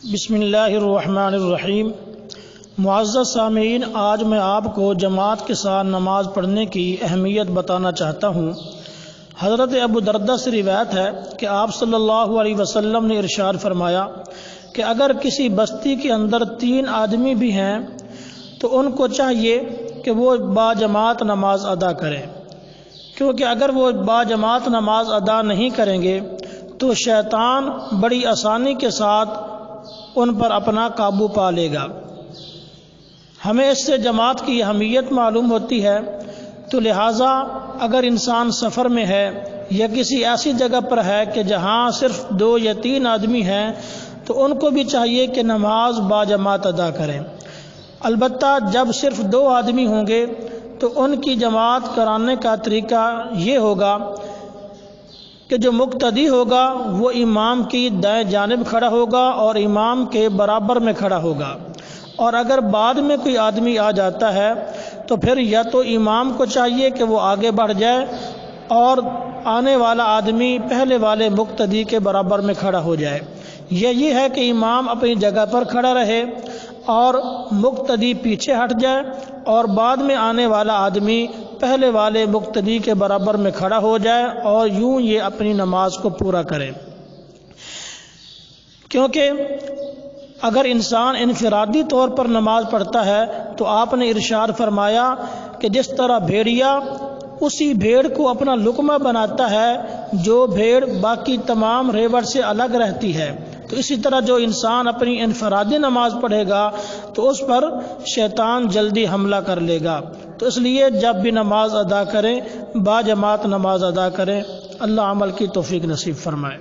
بسم اللہ الرحمن الرحیم۔ معزز سامعین، آج میں آپ کو جماعت کے ساتھ نماز پڑھنے کی اہمیت بتانا چاہتا ہوں۔ حضرت ابو دردہ سے روایت ہے کہ آپ صلی اللہ علیہ وسلم نے ارشاد فرمایا کہ اگر کسی بستی کے اندر 3 آدمی بھی ہیں تو ان کو چاہیے کہ وہ باجماعت نماز ادا کریں، کیونکہ اگر وہ باجماعت نماز ادا نہیں کریں گے تو شیطان بڑی آسانی کے ساتھ ان پر اپنا قابو پا لے گا۔ ہمیں اس سے جماعت کی اہمیت معلوم ہوتی ہے، تو لہٰذا اگر انسان سفر میں ہے یا کسی ایسی جگہ پر ہے کہ جہاں صرف 2 یا 3 آدمی ہیں تو ان کو بھی چاہیے کہ نماز باجماعت ادا کریں۔ البتہ جب صرف 2 آدمی ہوں گے تو ان کی جماعت کرانے کا طریقہ یہ ہوگا کہ جو مقتدی ہوگا وہ امام کی دائیں جانب کھڑا ہوگا اور امام کے برابر میں کھڑا ہوگا، اور اگر بعد میں کوئی آدمی آ جاتا ہے تو پھر یا تو امام کو چاہیے کہ وہ آگے بڑھ جائے اور آنے والا آدمی پہلے والے مقتدی کے برابر میں کھڑا ہو جائے، یا یہ ہے کہ امام اپنی جگہ پر کھڑا رہے اور مقتدی پیچھے ہٹ جائے اور بعد میں آنے والا آدمی پہلے والے مقتدی کے برابر میں کھڑا ہو جائے، اور یوں یہ اپنی نماز کو پورا کرے۔ کیونکہ اگر انسان انفرادی طور پر نماز پڑھتا ہے تو آپ نے ارشاد فرمایا کہ جس طرح بھیڑیا اسی بھیڑ کو اپنا لقمہ بناتا ہے جو بھیڑ باقی تمام ریوڑ سے الگ رہتی ہے، تو اسی طرح جو انسان اپنی انفرادی نماز پڑھے گا تو اس پر شیطان جلدی حملہ کر لے گا۔ تو اس لیے جب بھی نماز ادا کریں باجماعت نماز ادا کریں۔ اللہ عمل کی توفیق نصیب فرمائے۔